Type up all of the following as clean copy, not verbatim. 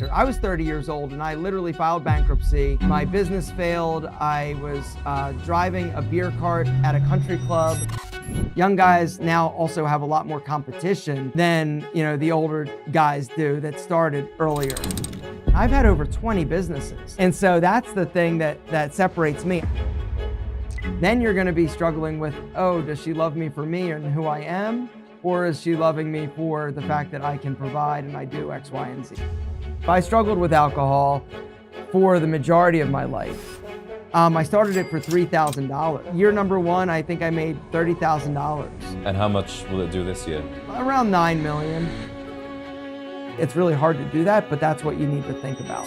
chapter. I was 30 years old and I literally filed bankruptcy. My business failed. I was driving a beer cart at a country club. Young guys now also have a lot more competition than, the older guys do that started earlier. I've had over 20 businesses. And so that's the thing that separates me. Then you're gonna be struggling with, oh, does she love me for me and who I am? Or is she loving me for the fact that I can provide and I do X, Y, and Z? I struggled with alcohol for the majority of my life. I started it for $3,000. Year number one, I think I made $30,000. And how much will it do this year? Around 9 million. It's really hard to do that, but that's what you need to think about.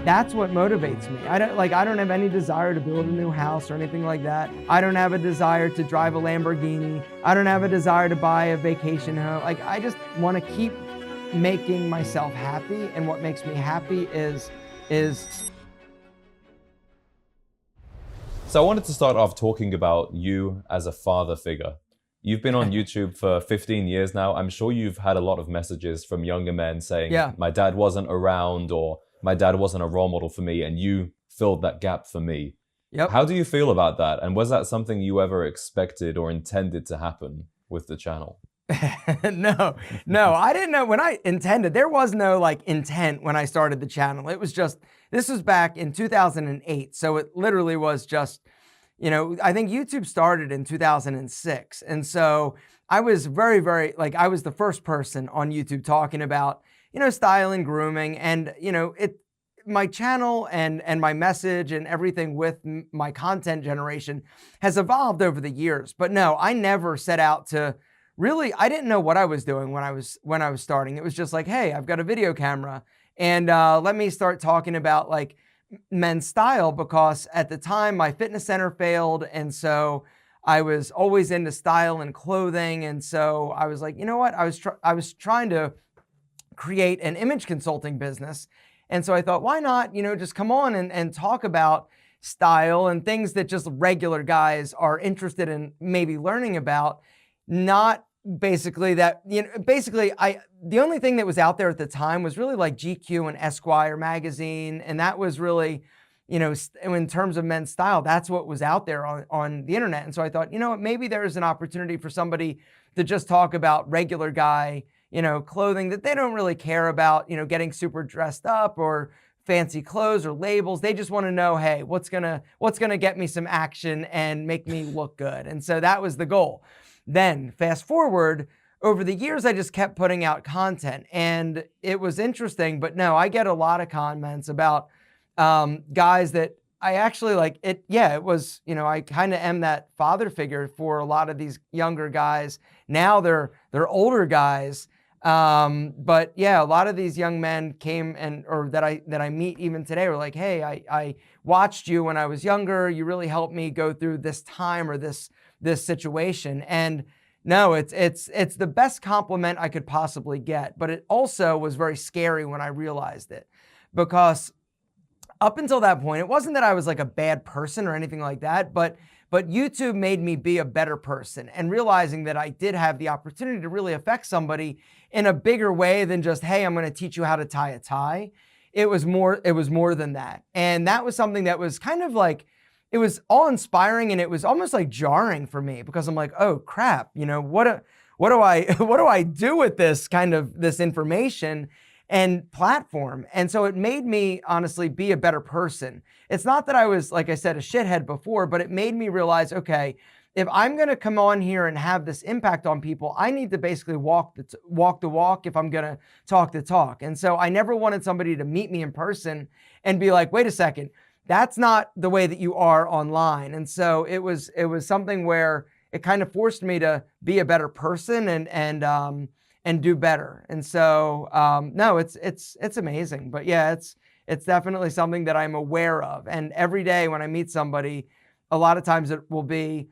That's what motivates me. I don't have any desire to build a new house or anything like that. I don't have a desire to drive a Lamborghini. I don't have a desire to buy a vacation home. I just want to keep making myself happy, and what makes me happy is. So I wanted to start off talking about you as a father figure. You've been on YouTube for 15 years now. I'm sure you've had a lot of messages from younger men saying, my dad wasn't around, or my dad wasn't a role model for me, and you filled that gap for me. Yep. How do you feel about that? And was that something you ever expected or intended to happen with the channel? No, I didn't know when I intended. There was no intent when I started the channel. It was just, this was back in 2008. So it literally was just, I think YouTube started in 2006. And so I was very, I was the first person on YouTube talking about, style and grooming, and, my channel and my message and everything with my content generation has evolved over the years. But no, I never set out to really, I didn't know what I was doing when I was starting. It was just like, hey, I've got a video camera, and let me start talking about men's style, because at the time my fitness center failed. And so I was always into style and clothing. And so I was like, you know what? I was trying to create an image consulting business. And so I thought, why not, just come on and talk about style and things that just regular guys are interested in maybe learning about. Not basically that, the only thing that was out there at the time was really GQ and Esquire magazine. And that was really, in terms of men's style, that's what was out there on the internet. And so I thought, maybe there's an opportunity for somebody to just talk about regular guy, clothing that they don't really care about, getting super dressed up or fancy clothes or labels. They just want to know, hey, what's gonna get me some action and make me look good. And so that was the goal. Then fast forward, over the years, I just kept putting out content, and it was interesting. But no, I get a lot of comments about guys that I actually it. Yeah, it was, I kind of am that father figure for a lot of these younger guys. Now they're older guys. But yeah, a lot of these young men came or that I meet even today were like, hey, I watched you when I was younger. You really helped me go through this time or this situation. And no, it's the best compliment I could possibly get. But it also was very scary when I realized it, because up until that point, it wasn't that I was a bad person or anything like that, but YouTube made me be a better person, and realizing that I did have the opportunity to really affect somebody in a bigger way than just, hey, I'm going to teach you how to tie a tie. It was more than that. And that was something that was kind of it was awe-inspiring, and it was almost jarring for me, because I'm like, oh crap, what do I do with this information and platform? And so it made me honestly be a better person. It's not that I was, like I said, a shithead before, but it made me realize, okay, if I'm going to come on here and have this impact on people, I need to basically walk the walk if I'm going to talk the talk. And so I never wanted somebody to meet me in person and be like, wait a second, that's not the way that you are online. And so it was something where it kind of forced me to be a better person and do better. And so no, it's amazing. But yeah, it's definitely something that I'm aware of. And every day when I meet somebody, a lot of times it will be,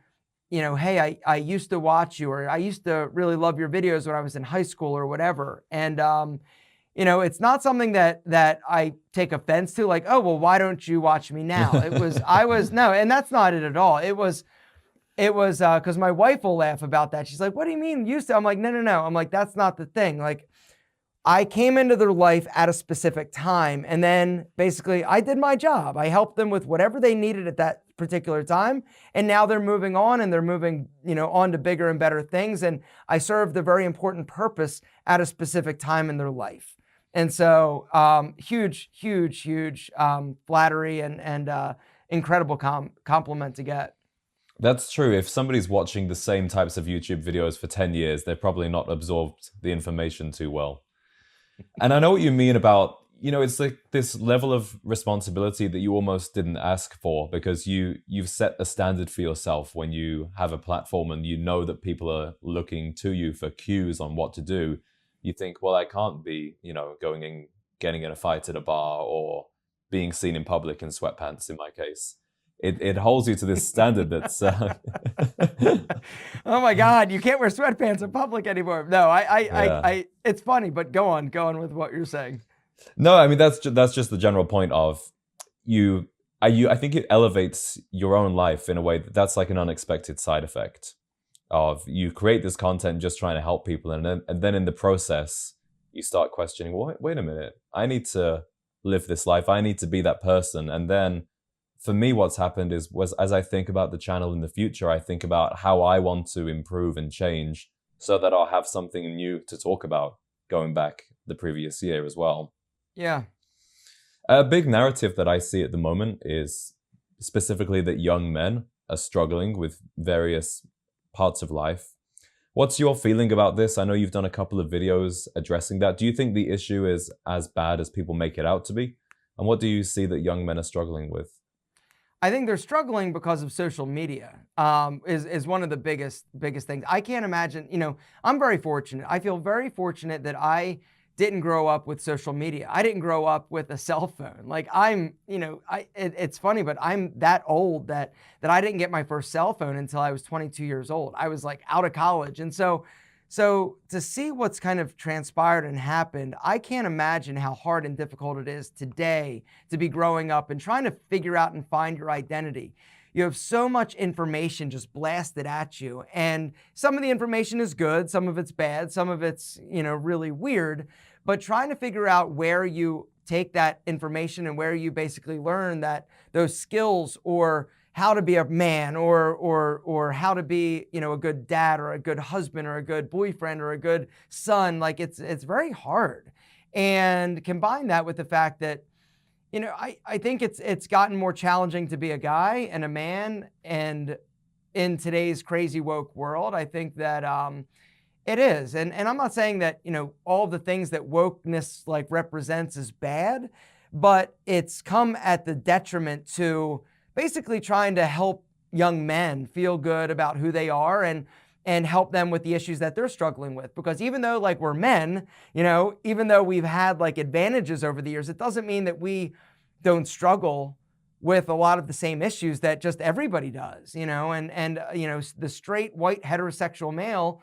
hey, I used to watch you, or I used to really love your videos when I was in high school or whatever. And it's not something that I take offense to, oh, well, why don't you watch me now? No, and that's not it at all. It was because my wife will laugh about that. She's like, what do you mean used to? I'm like, no. I'm like, that's not the thing. I came into their life at a specific time, and then basically I did my job. I helped them with whatever they needed at that particular time, and now they're moving on, and they're moving, on to bigger and better things, and I served a very important purpose at a specific time in their life. And so huge flattery and incredible compliment to get. That's true. If somebody's watching the same types of YouTube videos for 10 years, they've probably not absorbed the information too well. And I know what you mean about, it's like this level of responsibility that you almost didn't ask for, because you've set a standard for yourself when you have a platform and you know that people are looking to you for cues on what to do. You think, well, I can't be, going and getting in a fight at a bar or being seen in public in sweatpants in my case. It holds you to this standard that's... Oh my God, you can't wear sweatpants in public anymore. No, I it's funny, but go on with what you're saying. No, I mean, that's just the general point of I think it elevates your own life in a way that's like an unexpected side effect of you create this content just trying to help people. And then in the process, you start questioning, well, wait a minute, I need to live this life. I need to be that person. And then for me, what's happened was as I think about the channel in the future, I think about how I want to improve and change so that I'll have something new to talk about going back the previous year as well. Yeah. A big narrative that I see at the moment is specifically that young men are struggling with various parts of life. What's your feeling about this? I know you've done a couple of videos addressing that. Do you think the issue is as bad as people make it out to be? And what do you see that young men are struggling with? I think they're struggling because of social media, is one of the biggest things. I can't imagine, I'm very fortunate. I feel very fortunate that I didn't grow up with social media. I didn't grow up with a cell phone. Like it's funny, but I'm that old that I didn't get my first cell phone until I was 22 years old. I was like out of college. And so to see what's kind of transpired and happened, I can't imagine how hard and difficult it is today to be growing up and trying to figure out and find your identity. You have so much information just blasted at you, and some of the information is good, some of it's bad, some of it's, really weird, but trying to figure out where you take that information and where you basically learn that those skills, or how to be a man, or how to be, a good dad or a good husband or a good boyfriend or a good son. Like it's very hard. And combine that with the fact that, I think it's gotten more challenging to be a guy and a man, and in today's crazy woke world, I think that it is. And I'm not saying that, all the things that wokeness like represents is bad, but it's come at the detriment to basically trying to help young men feel good about who they are and help them with the issues that they're struggling with. Because even though like we're men, even though we've had like advantages over the years, it doesn't mean that we don't struggle with a lot of the same issues that just everybody does, and the straight white heterosexual male,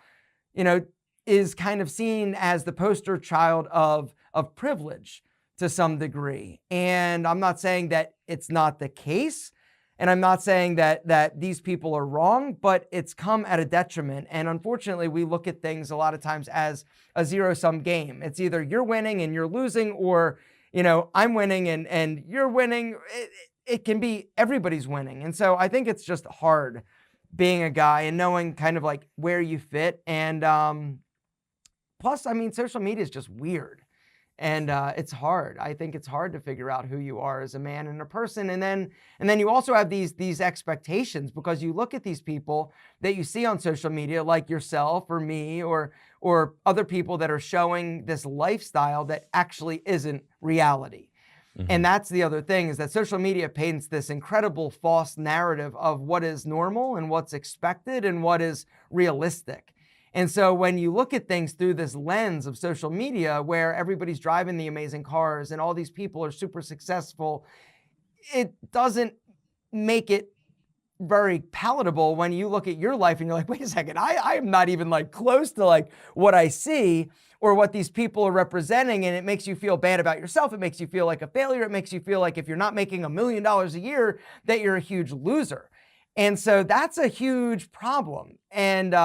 is kind of seen as the poster child of privilege to some degree. And I'm not saying that it's not the case. And I'm not saying that these people are wrong, but it's come at a detriment. And unfortunately, we look at things a lot of times as a zero-sum game. It's either you're winning and you're losing, or, I'm winning and you're winning. It can be everybody's winning. And so I think it's just hard being a guy and knowing kind of like where you fit. And plus, social media is just weird. And it's hard. I think it's hard to figure out who you are as a man and a person. And then you also have these expectations, because you look at these people that you see on social media, like yourself or me or other people that are showing this lifestyle that actually isn't reality. Mm-hmm. And that's the other thing, is that social media paints this incredible false narrative of what is normal and what's expected and what is realistic. And so when you look at things through this lens of social media, where everybody's driving the amazing cars and all these people are super successful, it doesn't make it very palatable when you look at your life and you're like, wait a second, I am not even like close to like what I see or what these people are representing. And it makes you feel bad about yourself. It makes you feel like a failure. It makes you feel like if you're not making $1 million a year, that you're a huge loser. And so that's a huge problem. And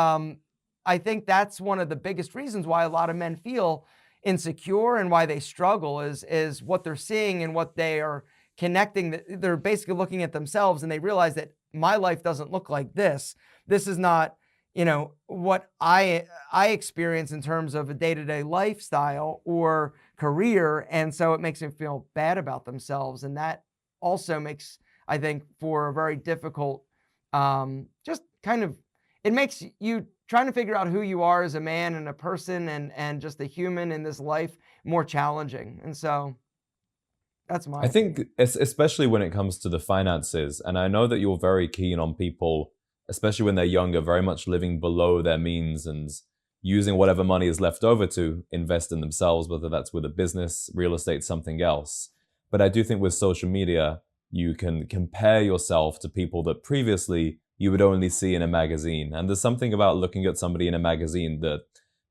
I think that's one of the biggest reasons why a lot of men feel insecure and why they struggle is what they're seeing and what they are connecting. They're basically looking at themselves and they realize that my life doesn't look like this. This is not, what I experience in terms of a day-to-day lifestyle or career. And so it makes them feel bad about themselves. And that also makes, I think, for a very difficult, just kind of, it makes you trying to figure out who you are as a man and a person and just a human in this life more challenging. And so that's my I think especially when it comes to the finances, and I know that you're very keen on people, especially when they're younger, very much living below their means and using whatever money is left over to invest in themselves, whether that's with a business, real estate, something else. But I do think with social media, you can compare yourself to people that previously you would only see in a magazine. And there's something about looking at somebody in a magazine that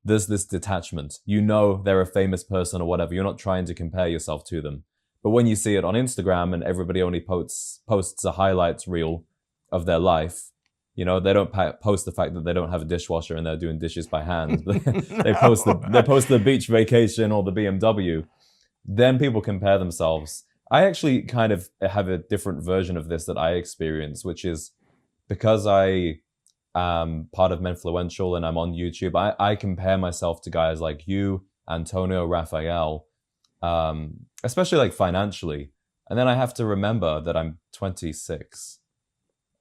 there's this detachment. They're a famous person or whatever. You're not trying to compare yourself to them. But when you see it on Instagram and everybody only posts a highlights reel of their life, they don't post the fact that they don't have a dishwasher and they're doing dishes by hand. They post the beach vacation or the BMW. Then people compare themselves. I actually kind of have a different version of this that I experience, which is because I am part of Menfluential and I'm on YouTube, I compare myself to guys like you, Antonio, Raphael, especially like financially. And then I have to remember that I'm 26.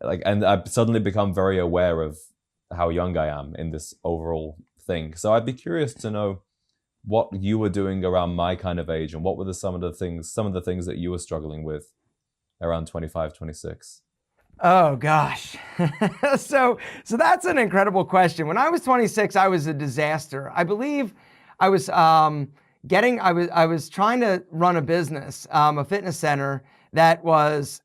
And I've suddenly become very aware of how young I am in this overall thing. So I'd be curious to know what you were doing around my kind of age and what were some of the things that you were struggling with around 25, 26. Oh gosh. So that's an incredible question. When I was 26, I was a disaster. I believe I was I was trying to run a business, a fitness center that was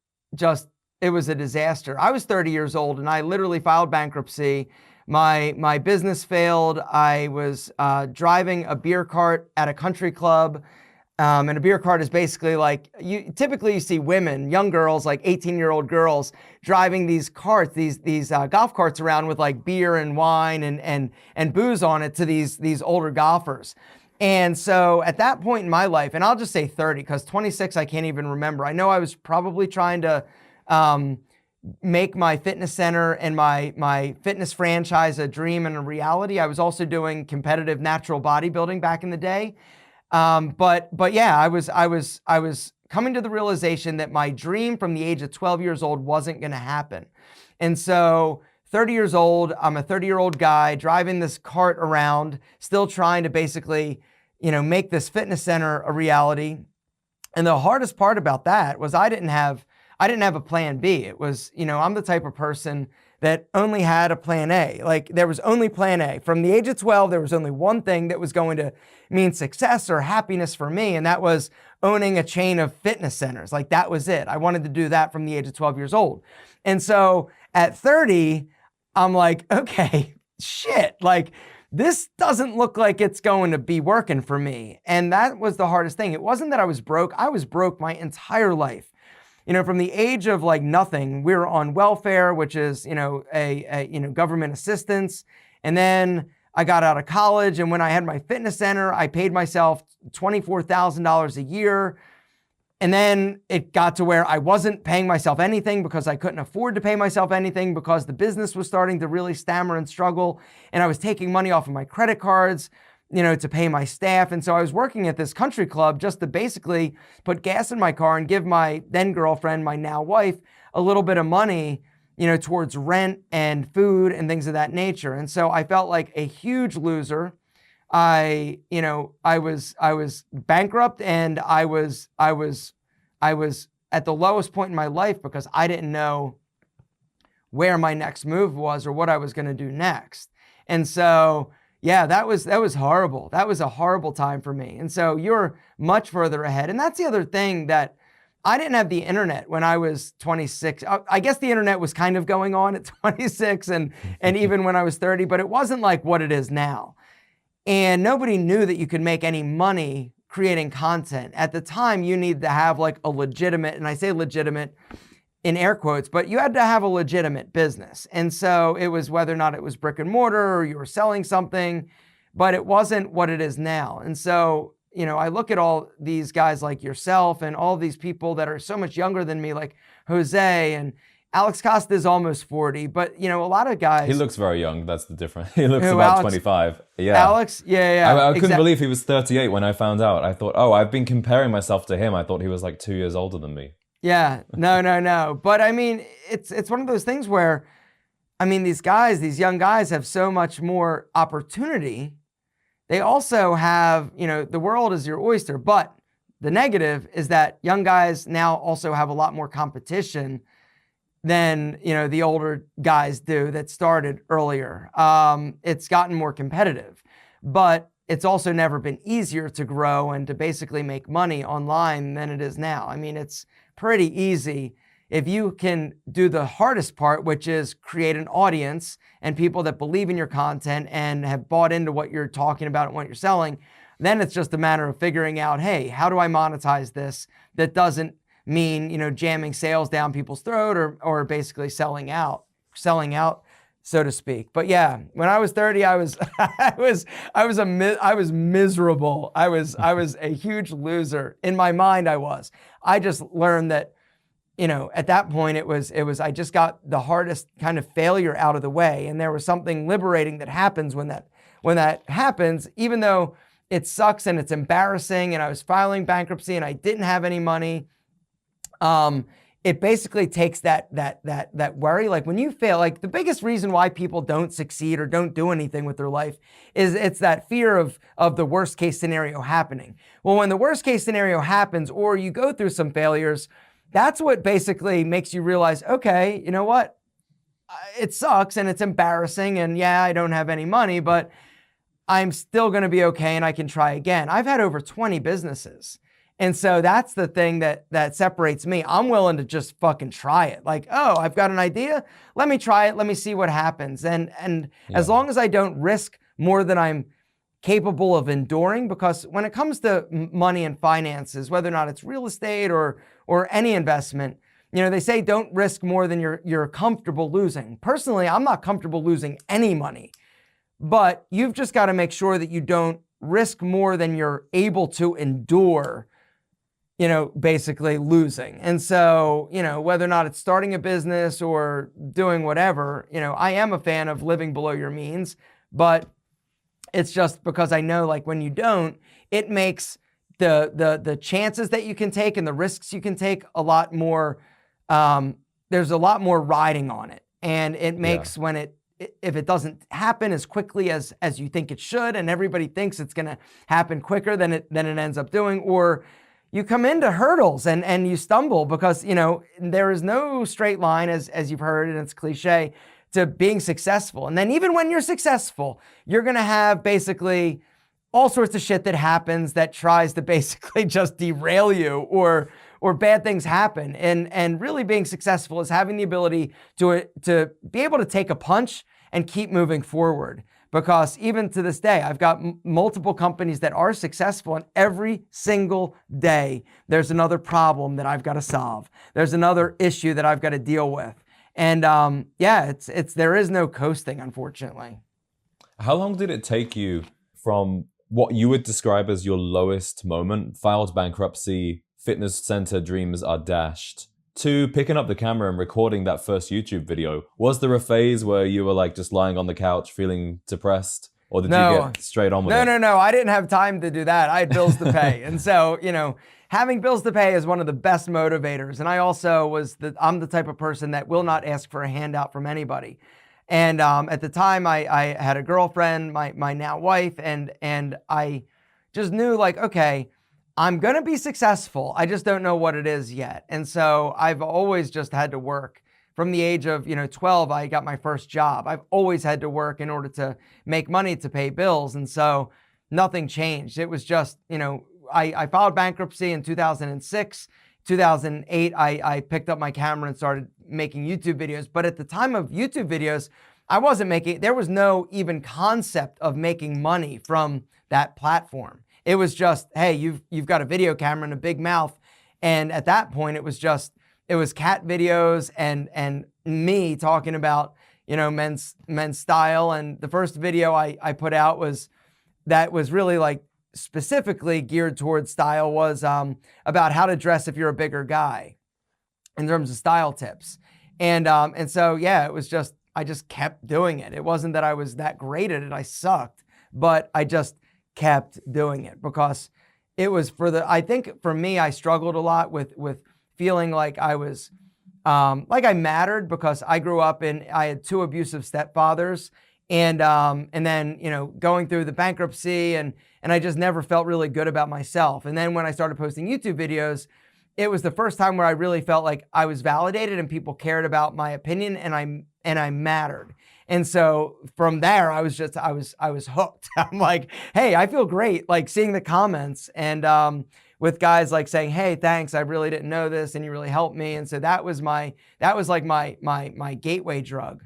it was a disaster. I was 30 years old and I literally filed bankruptcy. My business failed. I was driving a beer cart at a country club. And a beer cart is basically like, typically you see women, young girls, like 18-year-old girls driving these carts, these golf carts around with like beer and wine and booze on it to these older golfers. And so at that point in my life, and I'll just say 30 because 26, I can't even remember. I know I was probably trying to make my fitness center and my fitness franchise a dream and a reality. I was also doing competitive natural bodybuilding back in the day. But yeah, I was coming to the realization that my dream from the age of 12 years old wasn't going to happen. And so 30 years old, I'm a 30-year-old guy driving this cart around, still trying to basically, make this fitness center a reality. And the hardest part about that was I didn't have a plan B. It was, I'm the type of person that only had a plan A. Like there was only plan A. From the age of 12, there was only one thing that was going to mean success or happiness for me. And that was owning a chain of fitness centers. Like that was it. I wanted to do that from the age of 12 years old. And so at 30, I'm like, okay, shit. Like this doesn't look like it's going to be working for me. And that was the hardest thing. It wasn't that I was broke. I was broke my entire life. From the age of like nothing, we were on welfare, which is, a government assistance. And then I got out of college. And when I had my fitness center, I paid myself $24,000 a year. And then it got to where I wasn't paying myself anything because I couldn't afford to pay myself anything because the business was starting to really stammer and struggle. And I was taking money off of my credit cards, to pay my staff. And so I was working at this country club just to basically put gas in my car and give my then girlfriend, my now wife, a little bit of money, towards rent and food and things of that nature. And so I felt like a huge loser. I was bankrupt and I was at the lowest point in my life because I didn't know where my next move was or what I was going to do next. And so yeah, that was horrible. That was a horrible time for me. And so you're much further ahead. And that's the other thing, that I didn't have the internet when I was 26. I guess the internet was kind of going on at 26 and even when I was 30, but it wasn't like what it is now. And nobody knew that you could make any money creating content. At the time, you need to have like a legitimate, and I say legitimate in air quotes, but you had to have a legitimate business. And so it was whether or not it was brick and mortar or you were selling something. but it wasn't what it is now. And so, you know, I look at all these guys like yourself and all these people that are so much younger than me, like Jose, and Alex Costa is almost 40, but you know, a lot of guys. He looks very young. That's the difference. He looks about 25. Yeah. Alex? Yeah. I couldn't believe he was 38 when I found out. I thought, oh, I've been comparing myself to him. I thought he was like 2 years older than me. Yeah. No. But I mean, it's one of those things where, I mean, these young guys have so much more opportunity. They also have, you know, the world is your oyster, but the negative is that young guys now also have a lot more competition than, you know, the older guys do that started earlier. It's gotten more competitive, but it's also never been easier to grow and to basically make money online than it is now. I mean, it's pretty easy if you can do the hardest part, which is create an audience and people that believe in your content and have bought into what you're talking about and what you're selling. Then it's just a matter of figuring out, hey, how do I monetize this that doesn't mean, you know, jamming sales down people's throat or basically selling out, so to speak. But yeah, when I was 30, I was miserable. I was a huge loser. In my mind, I just learned that, you know, at that point it was I just got the hardest kind of failure out of the way. And there was something liberating that happens when that happens, even though it sucks and it's embarrassing and I was filing bankruptcy and I didn't have any money. It basically takes that worry. Like when you fail, like the biggest reason why people don't succeed or don't do anything with their life is it's that fear of the worst case scenario happening. Well, when the worst case scenario happens or you go through some failures, that's what basically makes you realize, okay, you know what? It sucks and it's embarrassing and yeah, I don't have any money, but I'm still going to be okay and I can try again. I've had over 20 businesses. And so that's the thing that separates me. I'm willing to just fucking try it. Like, oh, I've got an idea. Let me try it. Let me see what happens. And as long as I don't risk more than I'm capable of enduring, because when it comes to money and finances, whether or not it's real estate or any investment, you know, they say don't risk more than you're comfortable losing. Personally, I'm not comfortable losing any money, but you've just got to make sure that you don't risk more than you're able to endure, you know, basically losing. And so, you know, whether or not it's starting a business or doing whatever, you know, I am a fan of living below your means, but it's just because I know, like, when you don't, it makes the chances that you can take and the risks you can take a lot more, there's a lot more riding on it. And it makes when if it doesn't happen as quickly as you think it should, and everybody thinks it's going to happen quicker than it ends up doing, or you come into hurdles and you stumble because, you know, there is no straight line, as you've heard, and it's cliche, to being successful. And then even when you're successful, you're going to have basically all sorts of shit that happens that tries to basically just derail you, or bad things happen. And really being successful is having the ability to be able to take a punch and keep moving forward. Because even to this day, I've got multiple companies that are successful, and every single day there's another problem that I've got to solve. There's another issue that I've got to deal with. And there is no coasting, unfortunately. How long did it take you from what you would describe as your lowest moment, filed bankruptcy, fitness center dreams are dashed, to picking up the camera and recording that first YouTube video? Was there a phase where you were like just lying on the couch feeling depressed? Or did you get straight on with it? No. I didn't have time to do that. I had bills to pay. And so, you know, having bills to pay is one of the best motivators. And I also I'm the type of person that will not ask for a handout from anybody. And at the time I had a girlfriend, my now wife, and I just knew, like, okay, I'm going to be successful. I just don't know what it is yet. And so I've always just had to work. From the age of, 12, I got my first job. I've always had to work in order to make money to pay bills. And so nothing changed. It was just, I filed bankruptcy in 2006. 2008, I picked up my camera and started making YouTube videos. But at the time of YouTube videos, there was no even concept of making money from that platform. It was just, hey, you've got a video camera and a big mouth. And at that point, it was cat videos and me talking about, men's style. And the first video I put out was that was really like specifically geared towards style was about how to dress if you're a bigger guy in terms of style tips. And so, yeah, it was just, I just kept doing it. It wasn't that I was that great at it. I sucked, but I just kept doing it because it was I think for me, I struggled a lot with feeling like I was, like I mattered because I grew up I had 2 abusive stepfathers and then, you know, going through the bankruptcy and I just never felt really good about myself. And then when I started posting YouTube videos, it was the first time where I really felt like I was validated and people cared about my opinion and I mattered. And so from there, I was hooked. I'm like, hey, I feel great, like seeing the comments and with guys like saying, hey, thanks, I really didn't know this and you really helped me. And so that was like my gateway drug.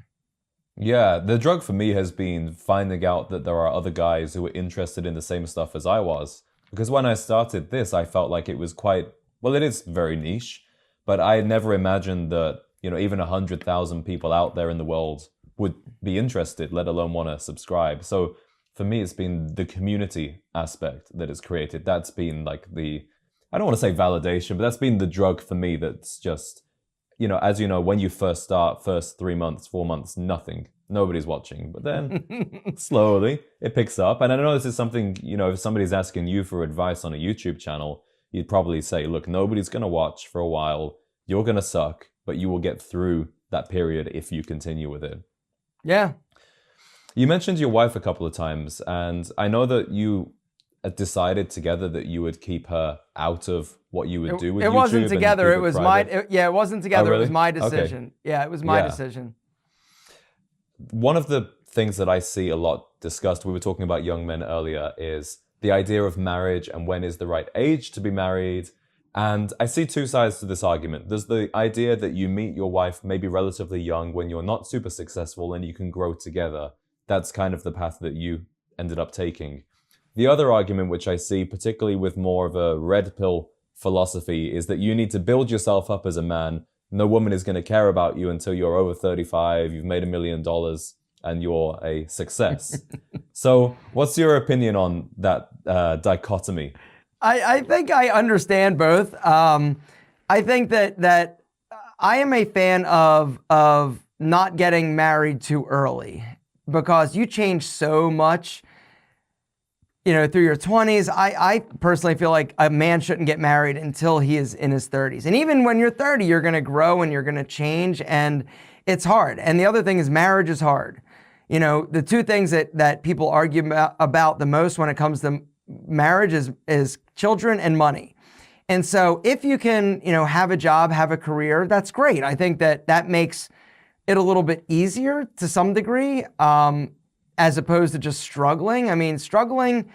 Yeah, the drug for me has been finding out that there are other guys who were interested in the same stuff as I was. Because when I started this, I felt like it was well, it is very niche, but I never imagined that, you know, even 100,000 people out there in the world would be interested, let alone want to subscribe. So for me, it's been the community aspect that is created. That's been like I don't want to say validation, but that's been the drug for me. That's just, you know, as you know, when you first start, first 3 months, 4 months, nobody's watching. But then slowly it picks up. And I know this is something, you know, if somebody's asking you for advice on a YouTube channel, you'd probably say, look, nobody's going to watch for a while. You're going to suck, but you will get through that period if you continue with it. Yeah. You mentioned your wife a couple of times, and I know that you decided together that you would keep her out of what you would do with YouTube. It wasn't together. It was it wasn't together. Oh, really? It was my decision. Okay. Yeah, it was my decision. One of the things that I see a lot discussed, we were talking about young men earlier, is the idea of marriage and when is the right age to be married. And I see 2 sides to this argument. There's the idea that you meet your wife maybe relatively young when you're not super successful and you can grow together. That's kind of the path that you ended up taking. The other argument, which I see particularly with more of a red pill philosophy, is that you need to build yourself up as a man. No woman is going to care about you until you're over 35, you've made $1 million, and you're a success. So what's your opinion on that dichotomy? I think I understand both. I think that I am a fan of not getting married too early because you change so much, you know, through your 20s. I personally feel like a man shouldn't get married until he is in his 30s. And even when you're 30, you're going to grow and you're going to change, and it's hard. And the other thing is marriage is hard. You know, the 2 things that people argue about the most when it comes to marriage is children and money. And so if you can, you know, have a job, have a career, that's great. I think that makes it a little bit easier to some degree, as opposed to just struggling. I mean, struggling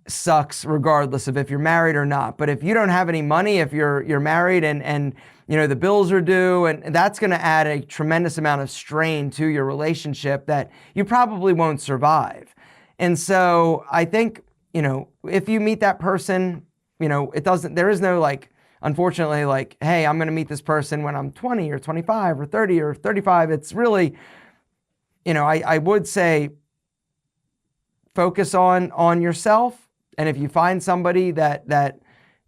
sucks regardless of if you're married or not. But if you don't have any money, if you're married and you know the bills are due, and that's going to add a tremendous amount of strain to your relationship that you probably won't survive. And so I think, you know, if you meet that person, you know, there is no like, unfortunately, like, hey, I'm going to meet this person when I'm 20 or 25 or 30 or 35. It's really, you know, I would say focus on yourself. And if you find somebody that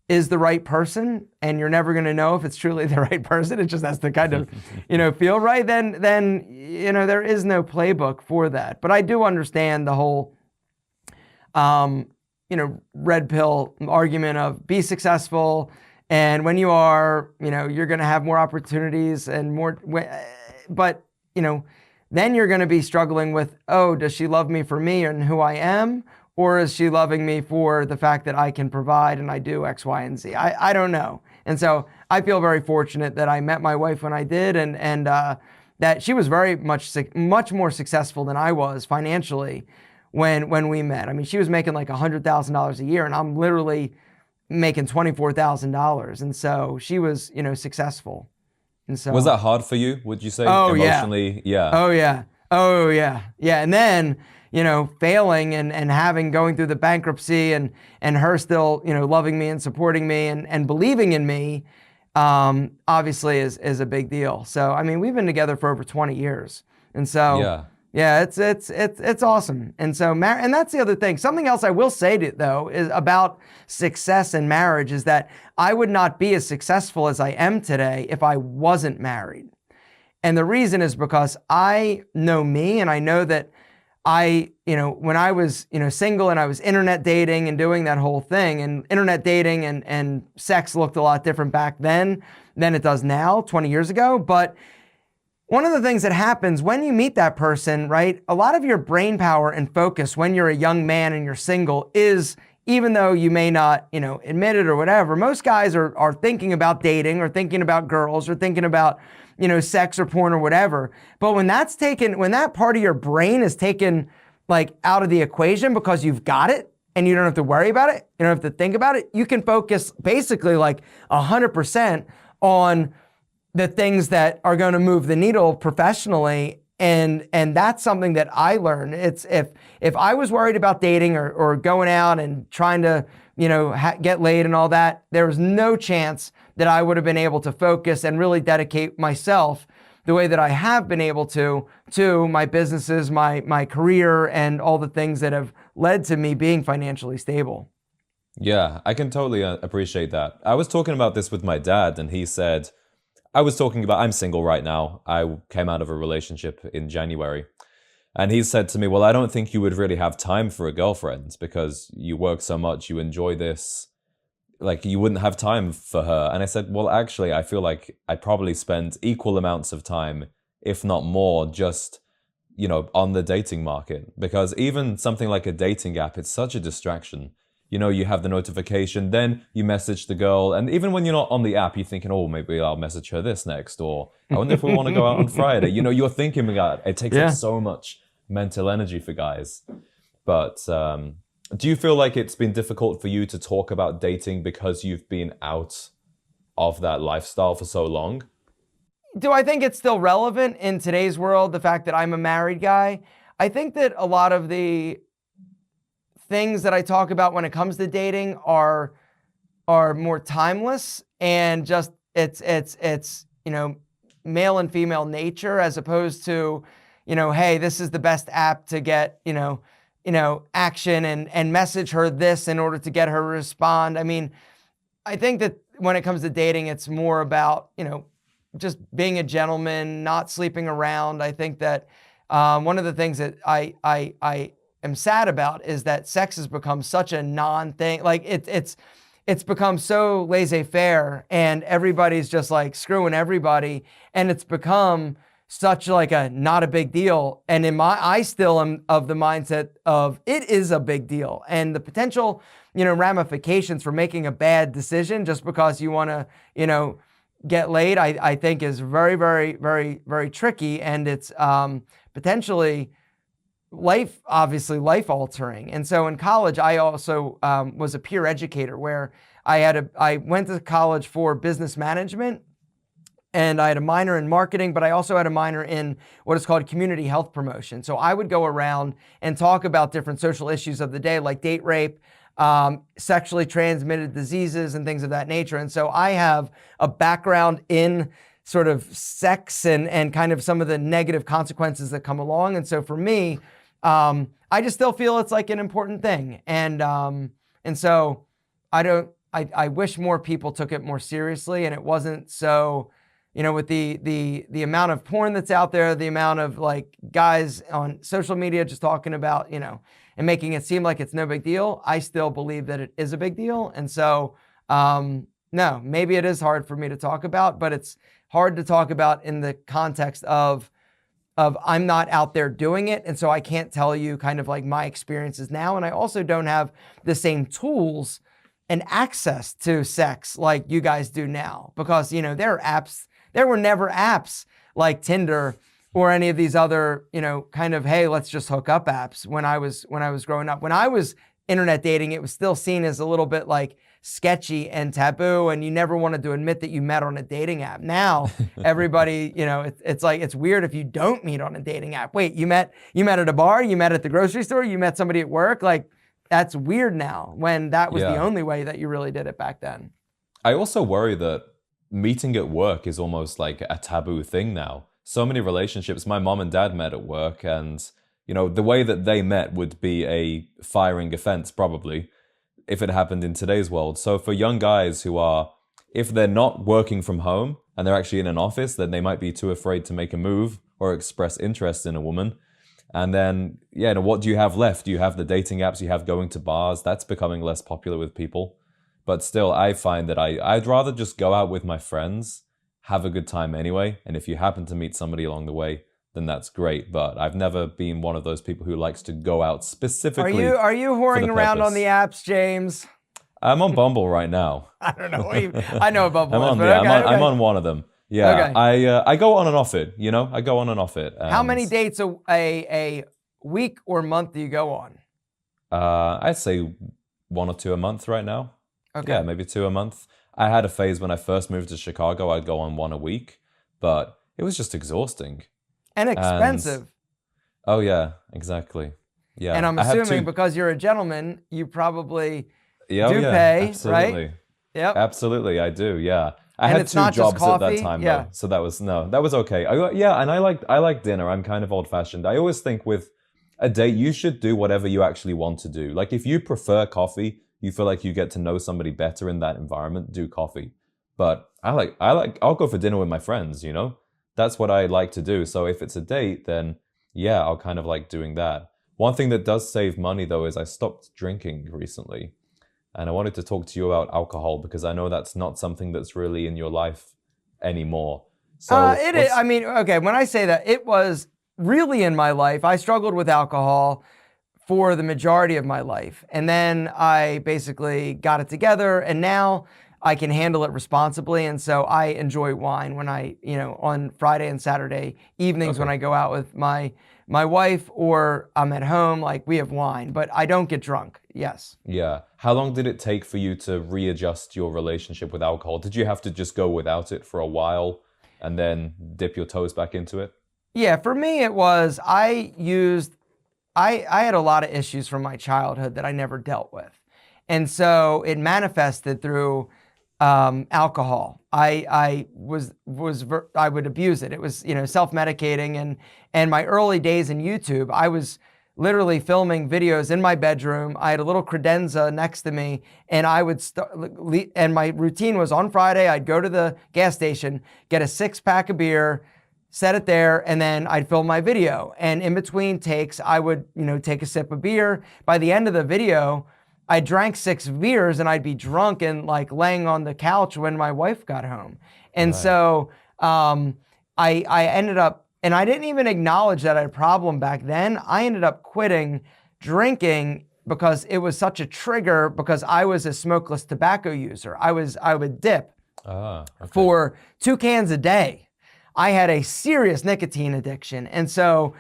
is the right person, and you're never going to know if it's truly the right person, it just has to kind of, you know, feel right, then, you know, there is no playbook for that. But I do understand the whole, you know, red pill argument of be successful. And when you are, you know, you're going to have more opportunities and more, but, you know, then you're going to be struggling with, oh, does she love me for me and who I am? Or is she loving me for the fact that I can provide and I do X, Y, and Z? I don't know. And so I feel very fortunate that I met my wife when I did, and that she was very much more successful than I was financially when we met. I mean, she was making like $100,000 a year, and I'm literally making $24,000. And so she was, you know, successful. And so was that hard for you? Would you say emotionally? Yeah. Oh yeah. And then, you know, failing and going through the bankruptcy and her still, you know, loving me and supporting me and believing in me, obviously is a big deal. So, I mean, we've been together for over 20 years. And so, Yeah, it's awesome. And so, and that's the other thing. Something else I will say though is about success in marriage is that I would not be as successful as I am today if I wasn't married. And the reason is because I know me, and I know that when I was, single and I was internet dating and doing that whole thing, and internet dating and sex looked a lot different back then than it does now, 20 years ago. But one of the things that happens when you meet that person, right? A lot of your brain power and focus when you're a young man and you're single is, even though you may not, admit it or whatever, most guys are thinking about dating or thinking about girls or thinking about, sex or porn or whatever. But when that part of your brain is taken like out of the equation because you've got it and you don't have to worry about it, you don't have to think about it, you can focus basically like 100% on the things that are going to move the needle professionally. And that's something that I learned. It's if I was worried about dating or going out and trying to, get laid and all that, there was no chance that I would have been able to focus and really dedicate myself the way that I have been able to my businesses, my career, and all the things that have led to me being financially stable. Yeah, I can totally appreciate that. I was talking about this with my dad, and he said, I'm single right now. I came out of a relationship in January. And he said to me, well, I don't think you would really have time for a girlfriend because you work so much, you enjoy this. Like, you wouldn't have time for her. And I said, well, actually, I feel like I probably spend equal amounts of time, if not more, just, on the dating market. Because even something like a dating app, it's such a distraction. You have the notification, then you message the girl. And even when you're not on the app, you're thinking, oh, maybe I'll message her this next. Or I wonder if we want to go out on Friday. You're thinking about it. It takes up so much mental energy for guys. But do you feel like it's been difficult for you to talk about dating because you've been out of that lifestyle for so long? Do I think it's still relevant in today's world, the fact that I'm a married guy? I think that a lot of the things that I talk about when it comes to dating are more timeless, and just it's male and female nature, as opposed to hey, this is the best app to get action and message her this in order to get her to respond. I mean, I think that when it comes to dating, it's more about just being a gentleman, not sleeping around. I think that one of the things that I am sad about is that sex has become such a non-thing. Like it's become so laissez-faire, and everybody's just like screwing everybody, and it's become such like a not a big deal. And I still am of the mindset of it is a big deal, and the potential ramifications for making a bad decision just because you want to get laid, I think is very, very, very, very tricky, and it's potentially life altering. And so in college, I also was a peer educator, where I went to college for business management, and I had a minor in marketing, but I also had a minor in what is called community health promotion. So I would go around and talk about different social issues of the day, like date rape, sexually transmitted diseases, and things of that nature. And so I have a background in sort of sex and kind of some of the negative consequences that come along. And so for me, I just still feel it's like an important thing. And so I wish more people took it more seriously, and it wasn't so, with the amount of porn that's out there, the amount of like guys on social media just talking about, and making it seem like it's no big deal. I still believe that it is a big deal. And so, no, maybe it is hard for me to talk about, but it's hard to talk about in the context of I'm not out there doing it. And so I can't tell you kind of like my experiences now. And I also don't have the same tools and access to sex like you guys do now, because, there were never apps like Tinder or any of these other, kind of, hey, let's just hook up apps when I was growing up. When I was internet dating, it was still seen as a little bit like sketchy and taboo, and you never wanted to admit that you met on a dating app. Now, everybody, it's like, it's weird if you don't meet on a dating app. Wait, you met at a bar, you met at the grocery store, you met somebody at work? Like, that's weird now, when that was the only way that you really did it back then. I also worry that meeting at work is almost like a taboo thing now. so many relationships. My mom and dad met at work, and the way that they met would be a firing offense probably if it happened in today's world. So for young guys who are, if they're not working from home and they're actually in an office, then they might be too afraid to make a move or express interest in a woman. And then, what do you have left? You have the dating apps, you have going to bars. That's becoming less popular with people. But still, I find that I'd rather just go out with my friends, have a good time anyway. And if you happen to meet somebody along the way, then that's great. But I've never been one of those people who likes to go out specifically. Are you whoring around on the apps, James? I'm on Bumble right now. I don't know. I know what Bumble is, but I'm on one of them. Yeah, okay. I go on and off it. I go on and off it. How many dates a week or month do you go on? I'd say 1 or 2 a month right now. Okay. Yeah, maybe 2 a month. I had a phase when I first moved to Chicago, I'd go on 1 a week, but it was just exhausting. And expensive. Oh yeah, exactly. Yeah. And I'm assuming because you're a gentleman, you probably do pay, absolutely. Right? Yep. Absolutely, I do, yeah. I had 2 jobs at that time, though, so that was okay. And I like dinner. I'm kind of old-fashioned. I always think with a date, you should do whatever you actually want to do. Like if you prefer coffee, you feel like you get to know somebody better in that environment, do coffee. But I'll go for dinner with my friends, That's what I like to do. So if it's a date, then yeah, I'll kind of like doing that. One thing that does save money though is I stopped drinking recently. And I wanted to talk to you about alcohol because I know that's not something that's really in your life anymore. So it is. I mean, okay, when I say that, it was really in my life. I struggled with alcohol for the majority of my life. And then I basically got it together and now I can handle it responsibly. And so I enjoy wine when on Friday and Saturday evenings when I go out with my wife or I'm at home, like we have wine, but I don't get drunk. Yes. Yeah. How long did it take for you to readjust your relationship with alcohol? Did you have to just go without it for a while and then dip your toes back into it? Yeah, for me it was, I had a lot of issues from my childhood that I never dealt with. And so it manifested through alcohol. I would abuse it. It was, self-medicating and my early days in YouTube, I was literally filming videos in my bedroom. I had a little credenza next to me and I would and my routine was on Friday, I'd go to the gas station, get a 6-pack of beer, set it there, and then I'd film my video. And in between takes, I would, take a sip of beer. By the end of the video, I drank 6 beers and I'd be drunk and like laying on the couch when my wife got home. And so I ended up, and I didn't even acknowledge that I had a problem back then. I ended up quitting drinking because it was such a trigger because I was a smokeless tobacco user. I would dip for 2 cans a day. I had a serious nicotine addiction. And so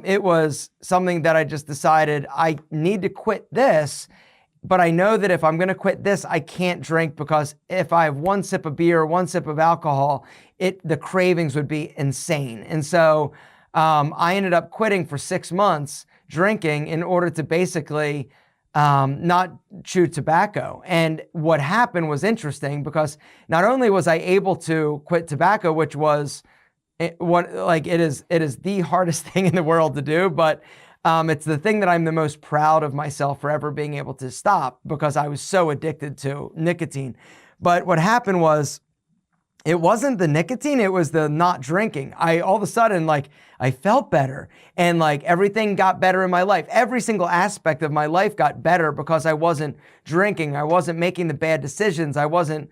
it was something that I just decided I need to quit this, but I know that if I'm gonna quit this, I can't drink because if I have 1 sip of beer, 1 sip of alcohol, the cravings would be insane. And so I ended up quitting for 6 months drinking in order to basically not chew tobacco. And what happened was interesting because not only was I able to quit tobacco, which was it is the hardest thing in the world to do, but it's the thing that I'm the most proud of myself for ever being able to stop because I was so addicted to nicotine. But what happened was, it wasn't the nicotine, it was the not drinking. All of a sudden, I felt better and everything got better in my life. Every single aspect of my life got better because I wasn't drinking. I wasn't making the bad decisions. I wasn't,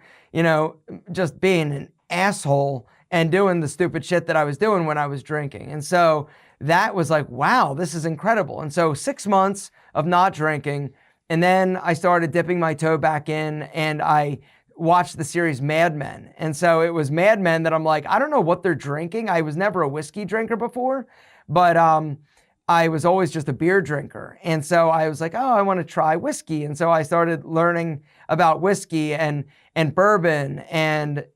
just being an asshole and doing the stupid shit that I was doing when I was drinking. And so that was like, wow, this is incredible. And so 6 months of not drinking, and then I started dipping my toe back in and I watched the series Mad Men. And so it was Mad Men that I'm like, I don't know what they're drinking. I was never a whiskey drinker before, but I was always just a beer drinker. And so I was like, oh, I want to try whiskey. And so I started learning about whiskey and bourbon and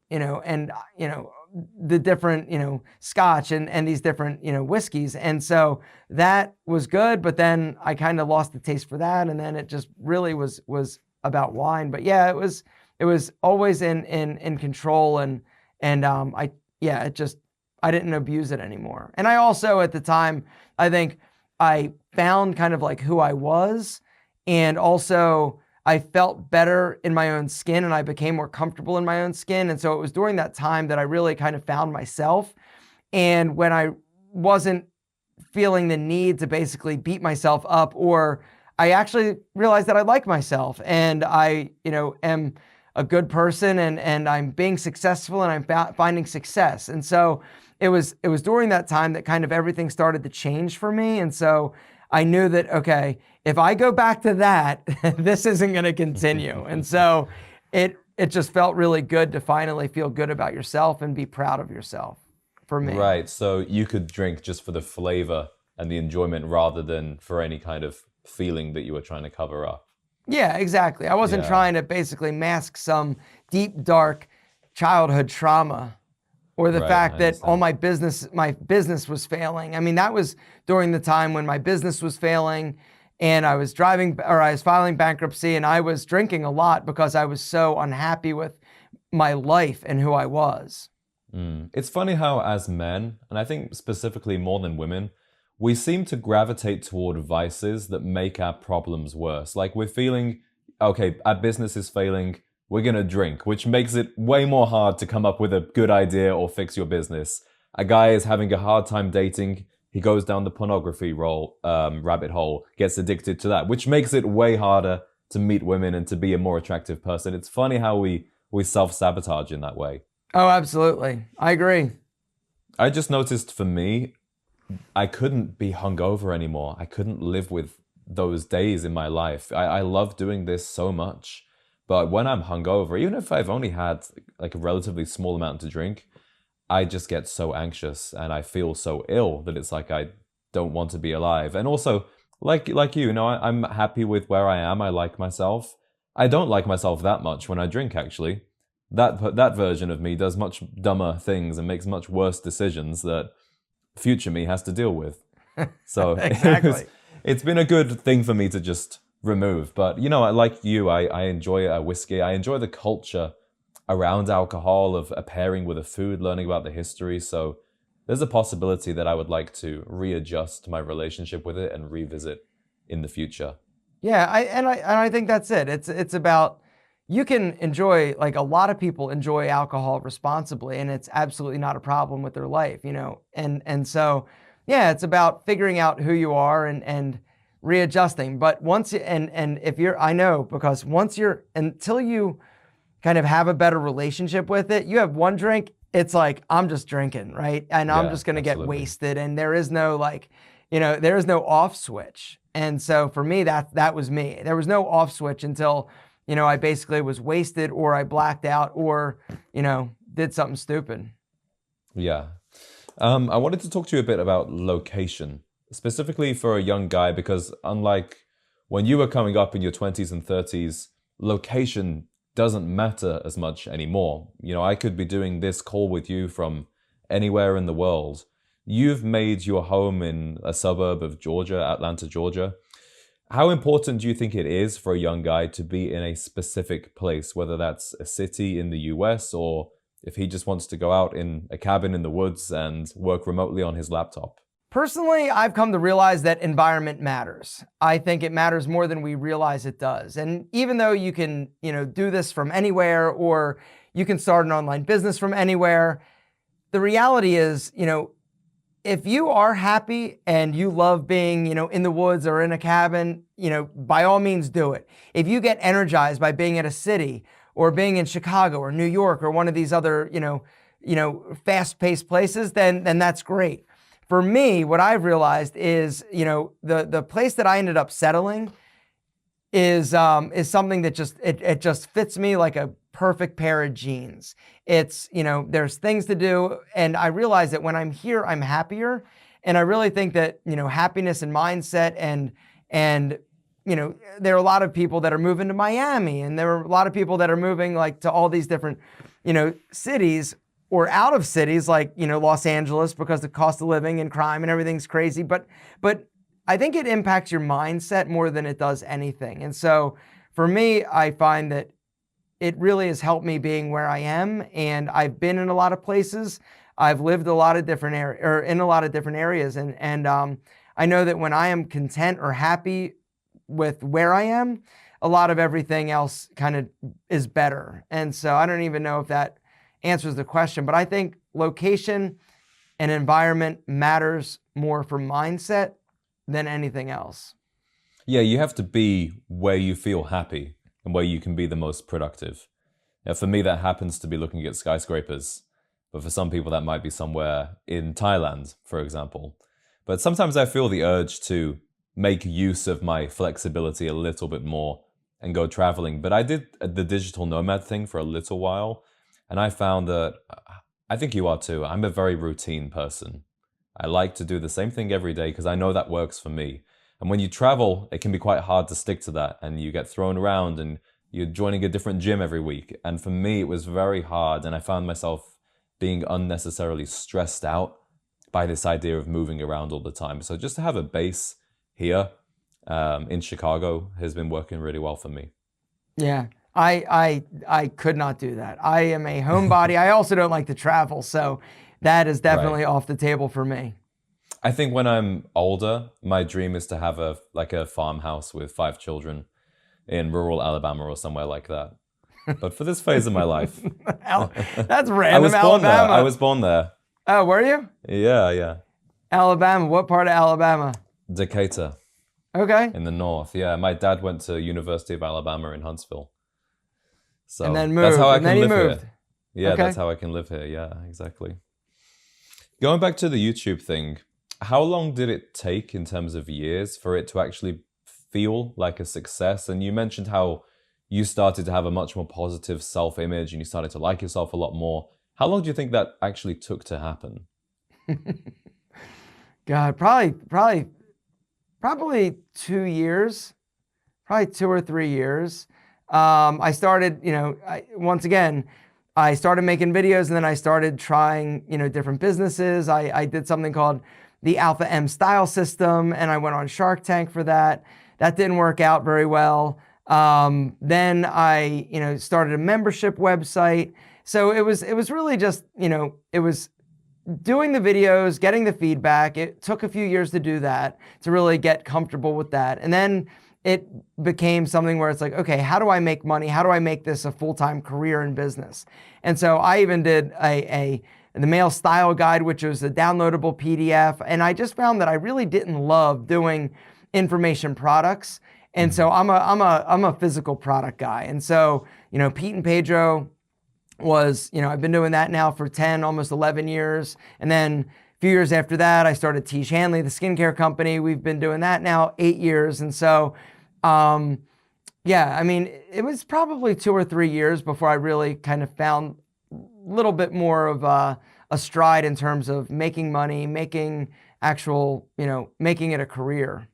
the different, Scotch and these different, whiskeys. And so that was good, but then I kind of lost the taste for that. And then it just really was about wine. But yeah, it was always in control I I didn't abuse it anymore. And I also, at the time, I think I found kind of like who I was, and also I felt better in my own skin, and I became more comfortable in my own skin. And so it was during that time that I really kind of found myself. And when I wasn't feeling the need to basically beat myself up, or I actually realized that I like myself, and I, am a good person, and I'm being successful, and I'm finding success. And so it was during that time that kind of everything started to change for me. And so I knew that, okay, if I go back to that, this isn't going to continue. And so it just felt really good to finally feel good about yourself and be proud of yourself, for me. Right. So you could drink just for the flavor and the enjoyment rather than for any kind of feeling that you were trying to cover up. Yeah, exactly. I wasn't trying to basically mask some deep, dark childhood trauma, or the fact that all my business was failing. I mean, that was during the time when my business was failing, and I was filing bankruptcy, and I was drinking a lot because I was so unhappy with my life and who I was. It's funny how as men, and I think specifically more than women, we seem to gravitate toward vices that make our problems worse. Like we're feeling, okay, our business is failing, we're going to drink, which makes it way more hard to come up with a good idea or fix your business. A guy is having a hard time dating, he goes down the pornography rabbit hole, gets addicted to that, which makes it way harder to meet women and to be a more attractive person. It's funny how we self-sabotage in that way. Oh, absolutely. I agree. I just noticed for me, I couldn't be hungover anymore. I couldn't live with those days in my life. I love doing this so much. But when I'm hungover, even if I've only had like a relatively small amount to drink, I just get so anxious and I feel so ill that it's like I don't want to be alive. And also, like you, I'm happy with where I am. I like myself. I don't like myself that much when I drink, actually. That version of me does much dumber things and makes much worse decisions that future me has to deal with. So exactly. It's been a good thing for me to just remove. But, like you, I enjoy a whiskey. I enjoy the culture around alcohol, of pairing with a food, learning about the history. So there's a possibility that I would like to readjust my relationship with it and revisit in the future. Yeah, I think that's it. It's about, you can enjoy, like a lot of people enjoy alcohol responsibly, and it's absolutely not a problem with their life, and so, yeah, it's about figuring out who you are and readjusting. But until you kind of have a better relationship with it, you have one drink, it's like, I'm just drinking, right? And I'm just going to get wasted, and there is no there is no off switch. And so for me, that was me. There was no off switch until I basically was wasted, or I blacked out, or, did something stupid. Yeah. I wanted to talk to you a bit about location, specifically for a young guy, because unlike when you were coming up in your 20s and 30s, location doesn't matter as much anymore. I could be doing this call with you from anywhere in the world. You've made your home in a suburb of Georgia, Atlanta, Georgia. How important do you think it is for a young guy to be in a specific place, whether that's a city in the US, or if he just wants to go out in a cabin in the woods and work remotely on his laptop? Personally, I've come to realize that environment matters. I think it matters more than we realize it does. And even though you can, do this from anywhere, or you can start an online business from anywhere, the reality is, if you are happy and you love being, in the woods or in a cabin, by all means do it. If you get energized by being at a city, or being in Chicago or New York or one of these other, fast-paced places, then that's great. For me, what I've realized is, the place that I ended up settling is something that just fits me like a perfect pair of jeans. It's, there's things to do, and I realize that when I'm here, I'm happier. And I really think that, happiness and mindset and there are a lot of people that are moving to Miami, and there are a lot of people that are moving like to all these different, cities, or out of cities like, Los Angeles, because the cost of living and crime and everything's crazy. But I think it impacts your mindset more than it does anything. And so for me, I find that it really has helped me being where I am, and I've been in a lot of places. I've lived a lot of different in a lot of different areas. And I know that when I am content or happy with where I am, a lot of everything else kind of is better. And so I don't even know if that answers the question, but I think location and environment matters more for mindset than anything else. Yeah, you have to be where you feel happy and where you can be the most productive. For me, that happens to be looking at skyscrapers. But for some people, that might be somewhere in Thailand, for example. But sometimes I feel the urge to make use of my flexibility a little bit more and go traveling. But I did the digital nomad thing for a little while. And I found that, I think you are too, I'm a very routine person. I like to do the same thing every day because I know that works for me. And when you travel, it can be quite hard to stick to that. And you get thrown around and you're joining a different gym every week. And for me, it was very hard. And I found myself being unnecessarily stressed out by this idea of moving around all the time. So just to have a base here in Chicago has been working really well for me. Yeah, I could not do that. I am a homebody. I also don't like to travel. So that is definitely off the table for me. I think when I'm older, my dream is to have a farmhouse with 5 children in rural Alabama or somewhere like that. But for this phase of my life, that's random. I was born there. Oh, were you? Yeah. Alabama. What part of Alabama? Decatur. Okay. In the north. Yeah, my dad went to University of Alabama in Huntsville. So and then moved. That's how I and can then live moved. here. Yeah, okay. That's how I can live here. Yeah, exactly. Going back to the YouTube thing, how long did it take in terms of years for it to actually feel like a success? And you mentioned how you started to have a much more positive self-image and you started to like yourself a lot more. How long do you think that actually took to happen? God, probably 2 years, probably 2 or 3 years. I started, once again, I started making videos and then I started trying, different businesses. I did something called the AlphaM style system and I went on Shark Tank for that. That didn't work out very well. Then I, started a membership website. So it was really just, it was doing the videos, getting the feedback. It took a few years to do that, to really get comfortable with that. And then it became something where it's like, okay, how do I make money? How do I make this a full-time career in business? And so I even did the male style guide, which was a downloadable PDF. And I just found that I really didn't love doing information products. And so I'm a physical product guy. And so, Pete and Pedro was, I've been doing that now for 10, almost 11 years. And then a few years after that, I started Tiege Hanley, the skincare company. We've been doing that now 8 years. And so, it was probably 2 or 3 years before I really kind of found a little bit more of a stride in terms of making money, making actual, making it a career.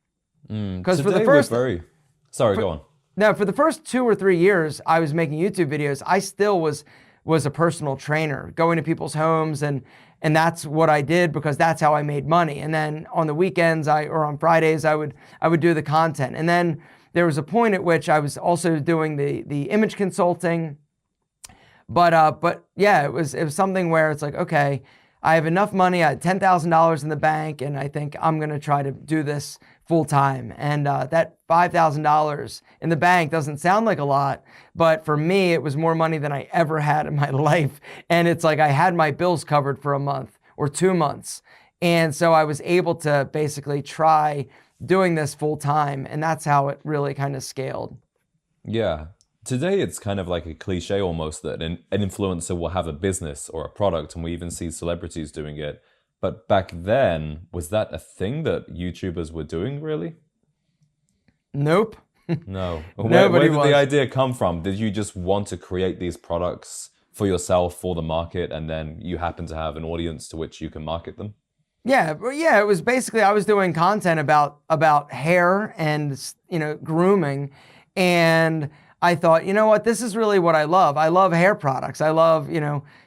Because for the first... go on. No, for the first 2 or 3 years I was making YouTube videos, I still was a personal trainer, going to people's homes and that's what I did because that's how I made money. And then on the weekends or on Fridays I would do the content. And then there was a point at which I was also doing the image consulting. But yeah, it was something where it's like, okay, I have enough money, I had $10,000 in the bank, and I think I'm gonna try to do this full time. And that $5,000 in the bank doesn't sound like a lot, but for me, it was more money than I ever had in my life. And it's like I had my bills covered for a month or 2 months. And so I was able to basically try doing this full time, and that's how it really kind of scaled. Yeah. Today, it's kind of like a cliche almost that an influencer will have a business or a product, and we even see celebrities doing it. But back then, was that a thing that YouTubers were doing, really? Nope. No. Where did the idea come from? Did you just want to create these products for yourself, for the market, and then you happen to have an audience to which you can market them? Yeah, it was basically I was doing content about hair and grooming, and I thought, you know what, this is really what I love. I love hair products. I love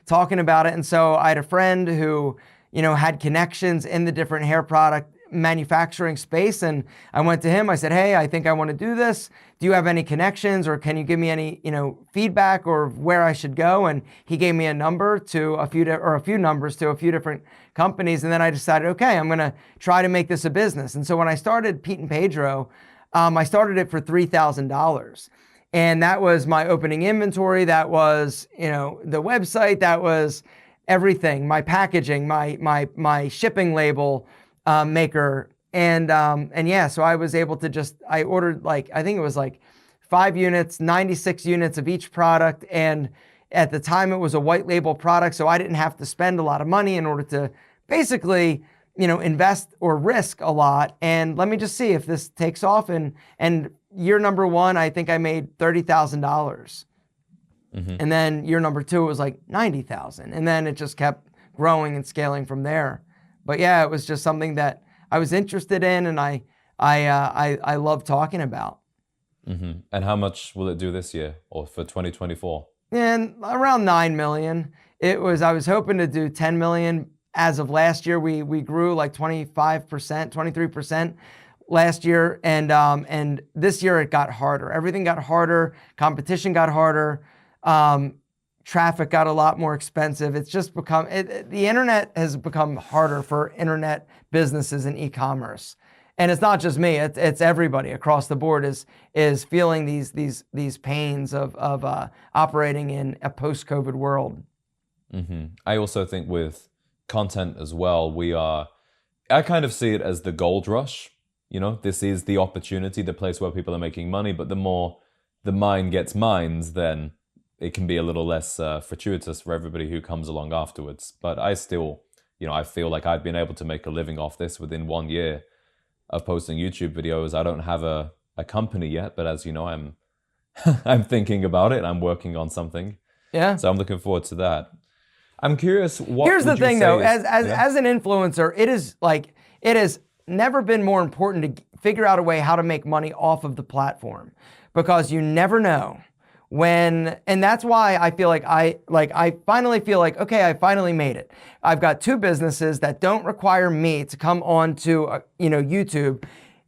talking about it, and so I had a friend who had connections in the different hair product manufacturing space. And I went to him, I said, hey, I think I want to do this. Do you have any connections, or can you give me any, feedback or where I should go? And he gave me a number to a few numbers to a few different companies. And then I decided, okay, I'm going to try to make this a business. And so when I started Pete and Pedro, I started it for $3,000. And that was my opening inventory. That was, the website. That was everything, my packaging, my shipping label maker. And yeah, so I was able to I ordered I think it was 5 units, 96 units of each product. And at the time it was a white label product. So I didn't have to spend a lot of money in order to basically, invest or risk a lot. And let me just see if this takes off. And year number 1, I think I made $30,000. And then year number 2, it was like 90,000. And then it just kept growing and scaling from there. But yeah, it was just something that I was interested in, and I love talking about. And how much will it do this year or for 2024? And around 9 million. I was hoping to do 10 million. As of last year, we grew like 25%, 23% last year. And this year it got harder. Everything got harder. Competition got harder. Traffic got a lot more expensive. It's just become, the internet has become harder for internet businesses and e-commerce. And it's not just me, it's everybody across the board is feeling these pains of operating in a post-COVID world. I also think with content as well, I kind of see it as the gold rush. This is the opportunity, the place where people are making money, but the more the mine gets mines, then it can be a little less fortuitous for everybody who comes along afterwards. But I still, I feel like I've been able to make a living off this within 1 year of posting YouTube videos. I don't have a company yet, but as you know, I'm thinking about it. I'm working on something. Yeah. So I'm looking forward to that. I'm curious, here's the thing though, as an influencer, it has never been more important to figure out a way how to make money off of the platform, because you never know when, and that's why I feel like I finally feel like, okay, I finally made it. I've got 2 businesses that don't require me to come on to YouTube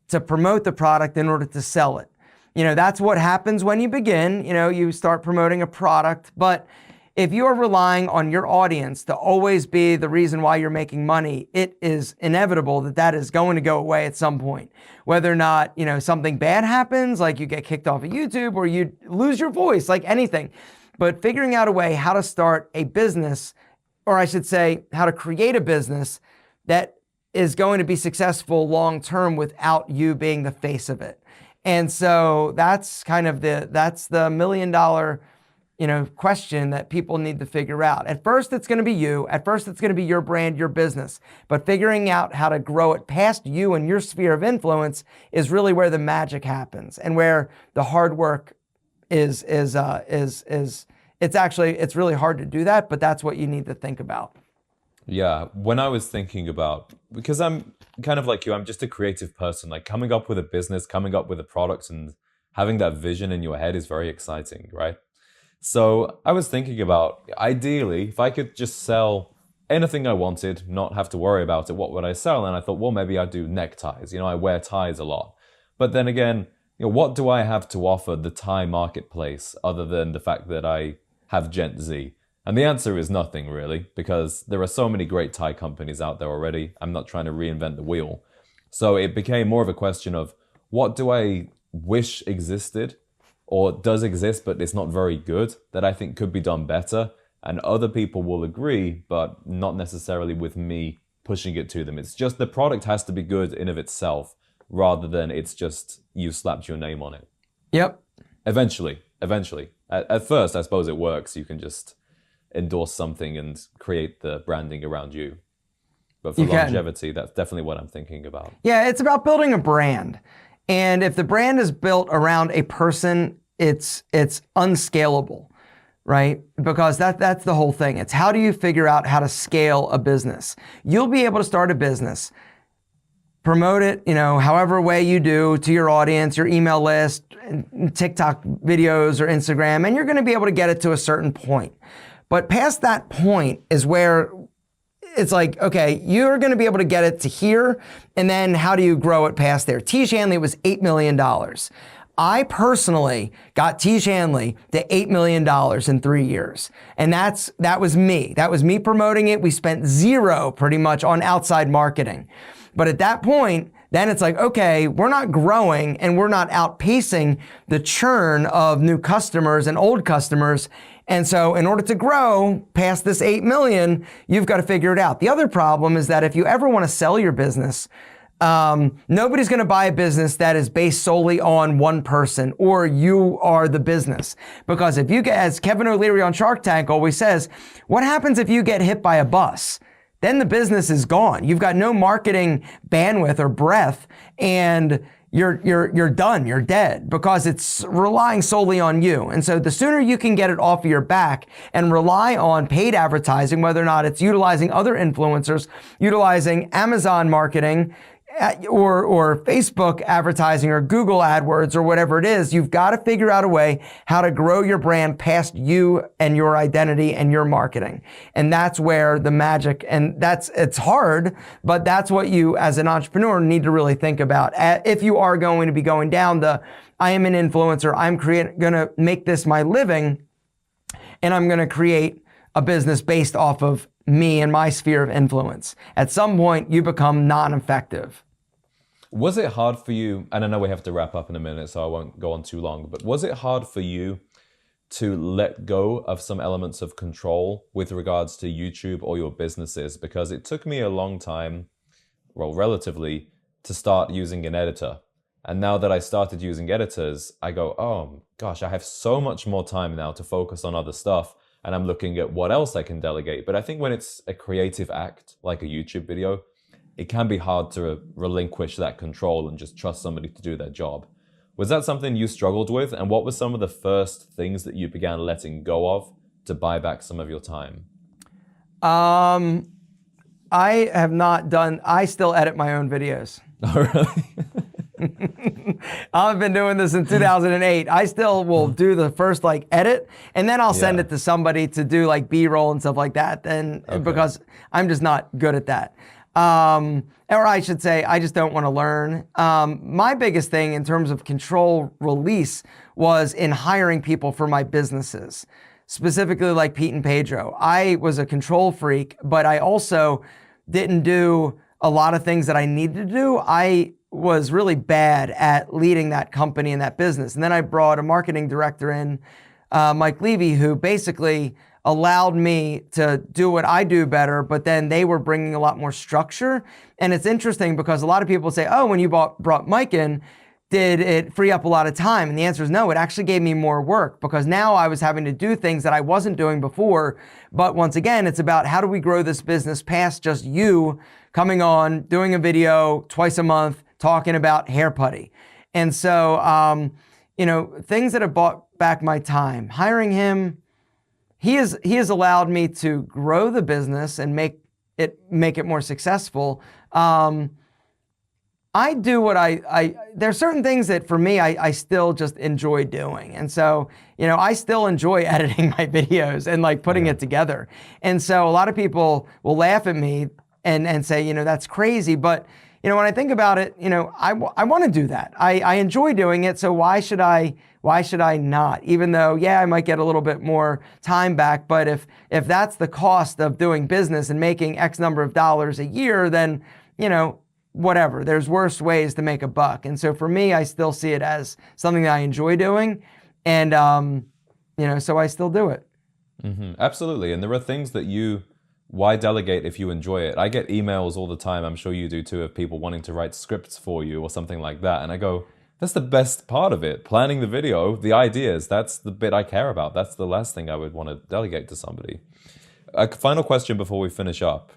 to promote the product in order to sell it. That's what happens when you begin. You start promoting a product, but if you're relying on your audience to always be the reason why you're making money, it is inevitable that is going to go away at some point. Whether or not, something bad happens, like you get kicked off of YouTube or you lose your voice, like anything. But figuring out a way how to start a business, or I should say, how to create a business that is going to be successful long-term without you being the face of it. And so that's kind of that's the $1 million question that people need to figure out. At first, it's going to be you. At first, it's going to be your brand, your business. But figuring out how to grow it past you and your sphere of influence is really where the magic happens, and where the hard work is. It's really hard to do that, but that's what you need to think about. Yeah, when I was thinking about, because I'm kind of like you, I'm just a creative person. Like coming up with a business, coming up with a product, and having that vision in your head is very exciting, right? So I was thinking about, ideally, if I could just sell anything I wanted, not have to worry about it, what would I sell? And I thought, well, maybe I'd do neckties. I wear ties a lot. But then again, what do I have to offer the tie marketplace other than the fact that I have Gent Z? And the answer is nothing, really, because there are so many great tie companies out there already. I'm not trying to reinvent the wheel. So it became more of a question of, what do I wish existed or does exist, but it's not very good, that I think could be done better? And other people will agree, but not necessarily with me pushing it to them. It's just the product has to be good in of itself, rather than it's just you slapped your name on it. Yep. Eventually. At first, I suppose it works. You can just endorse something and create the branding around you. But for longevity, that's definitely what I'm thinking about. Yeah, it's about building a brand. And if the brand is built around a person, it's unscalable, right? Because that's the whole thing. It's how do you figure out how to scale a business? You'll be able to start a business, promote it, however way you do to your audience, your email list, TikTok videos or Instagram, and you're going to be able to get it to a certain point. But past that point is where it's like, okay, you're going to be able to get it to here, and then how do you grow it past there? Tiege Hanley was $8 million. I personally got Tiege Hanley to $8 million in 3 years. And that was me. That was me promoting it. We spent zero pretty much on outside marketing. But at that point, then it's like, okay, we're not growing and we're not outpacing the churn of new customers and old customers. And so in order to grow past this 8 million, you've got to figure it out. The other problem is that if you ever want to sell your business, nobody's going to buy a business that is based solely on one person or you are the business. Because if you get, as Kevin O'Leary on Shark Tank always says, what happens if you get hit by a bus? Then the business is gone. You've got no marketing bandwidth or breadth, and you're done, you're dead, because it's relying solely on you. And so the sooner you can get it off of your back and rely on paid advertising, whether or not it's utilizing other influencers, utilizing Amazon marketing, or Facebook advertising or Google AdWords or whatever it is, you've got to figure out a way how to grow your brand past you and your identity and your marketing. And that's where the magic, and it's hard, but that's what you as an entrepreneur need to really think about. If you are going to be going down the, I am an influencer, I'm going to make this my living, and I'm going to create a business based off of me and my sphere of influence. At some point, you become non-effective. Was it hard for you, and I know we have to wrap up in a minute, so I won't go on too long, but was it hard for you to let go of some elements of control with regards to YouTube or your businesses? Because it took me a long time, well, relatively, to start using an editor. And now that I started using editors, I go, oh gosh, I have so much more time now to focus on other stuff. And I'm looking at what else I can delegate. But I think when it's a creative act, like a YouTube video, it can be hard to relinquish that control and just trust somebody to do their job. Was that something you struggled with? And what were some of the first things that you began letting go of to buy back some of your time? I have not done, I still edit my own videos. Oh, really? I've been doing this in 2008. I still will do the first edit, and then I'll send it to somebody to do B-roll and stuff like that. Then because I'm just not good at that. Or I should say, I just don't want to learn. My biggest thing in terms of control release was in hiring people for my businesses, specifically like Pete and Pedro. I was a control freak, but I also didn't do a lot of things that I needed to do. I was really bad at leading that company and that business. And then I brought a marketing director in, Mike Levy, who basically allowed me to do what I do better, but then they were bringing a lot more structure. And it's interesting because a lot of people say, oh, when you brought Mike in, did it free up a lot of time? And the answer is no, it actually gave me more work, because now I was having to do things that I wasn't doing before. But once again, it's about how do we grow this business past just you coming on, doing a video twice a month, talking about hair putty. And so, things that have bought back my time, hiring him, he has allowed me to grow the business and make it more successful. I do what there's certain things that for me, I still just enjoy doing. And so, I still enjoy editing my videos and putting it together. And so a lot of people will laugh at me and say, that's crazy. But when I think about it, I want to do that. I enjoy doing it. So why should I not? Even though, I might get a little bit more time back. But if that's the cost of doing business and making X number of dollars a year, then, whatever. There's worse ways to make a buck. And so for me, I still see it as something that I enjoy doing. And, so I still do it. Mm-hmm. Absolutely. And there are things that why delegate if you enjoy it? I get emails all the time, I'm sure you do too, of people wanting to write scripts for you or something like that. And I go, that's the best part of it. Planning the video, the ideas, that's the bit I care about. That's the last thing I would want to delegate to somebody. A final question before we finish up.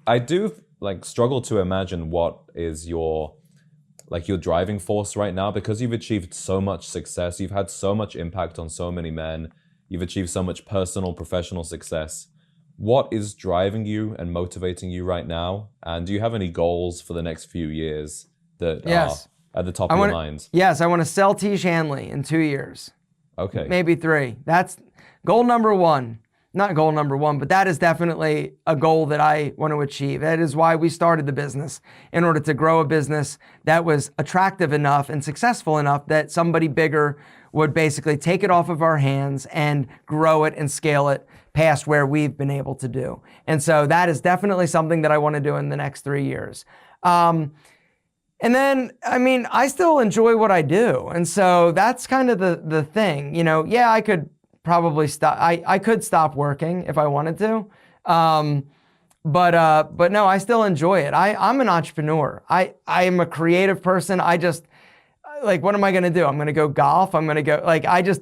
I do struggle to imagine what is your driving force right now, because you've achieved so much success. You've had so much impact on so many men. You've achieved so much personal, professional success. What is driving you and motivating you right now? And do you have any goals for the next few years that are at the top of your mind? Yes, I want to sell Tiege Hanley in 2 years. Okay. Maybe 3. That's goal number 1. not goal number one, but that is definitely a goal that I want to achieve. That is why we started the business, in order to grow a business that was attractive enough and successful enough that somebody bigger would basically take it off of our hands and grow it and scale it past where we've been able to do. And so that is definitely something that I want to do in the next 3 years. And then, I mean, I still enjoy what I do. And so that's kind of the thing, you know. Yeah, I could probably stop. I could stop working if I wanted to. But no, I still enjoy it. I'm an entrepreneur. I am a creative person. I just, like, what am I going to do? I'm going to go golf. I'm going to go, like, it's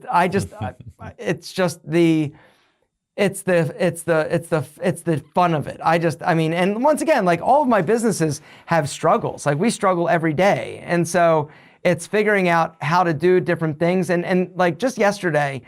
the fun of it. I mean, and once again, like, all of my businesses have struggles. Like, we struggle every day. And so it's figuring out how to do different things. And like, just yesterday,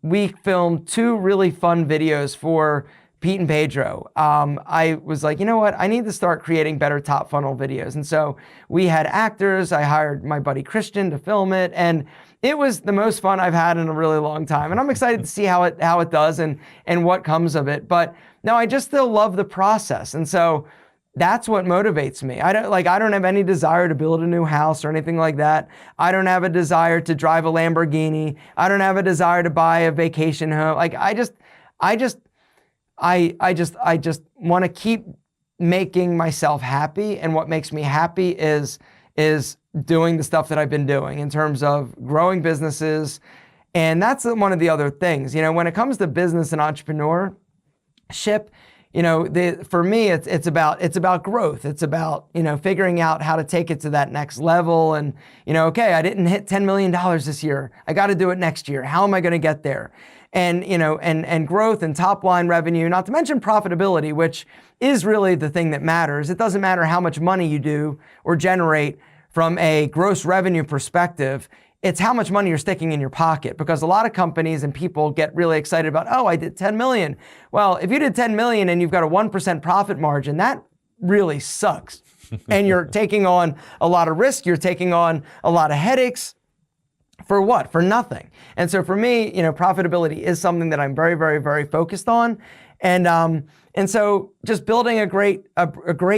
we filmed 2 really fun videos for Pete and Pedro. I was like, you know what? I need to start creating better top funnel videos. And so we had actors. I hired my buddy Christian to film it. And it was the most fun I've had in a really long time. And I'm excited to see how it does and what comes of it. But no, I just still love the process. And so that's what motivates me. I don't have any desire to build a new house or anything like that. I don't have a desire to drive a Lamborghini. I don't have a desire to buy a vacation home. Like, I just want to keep making myself happy. And what makes me happy is doing the stuff that I've been doing in terms of growing businesses. And that's one of the other things, you know, when it comes to business and entrepreneurship, you know, for me, it's about growth. It's about, you know, figuring out how to take it to that next level. And, you know, okay, I didn't hit $10 million this year. I got to do it next year. How am I going to get there? And, you know, and growth and top line revenue, not to mention profitability, which is really the thing that matters. It doesn't matter how much money you do or generate from a gross revenue perspective. It's how much money you're sticking in your pocket, because a lot of companies and people get really excited about, oh, I did 10 million. Well, if you did 10 million and you've got a 1% profit margin, that really sucks. And you're taking on a lot of risk. You're taking on a lot of headaches. For what? For nothing. And so for me, you know, profitability is something that I'm very, very, very focused on. And so just building a great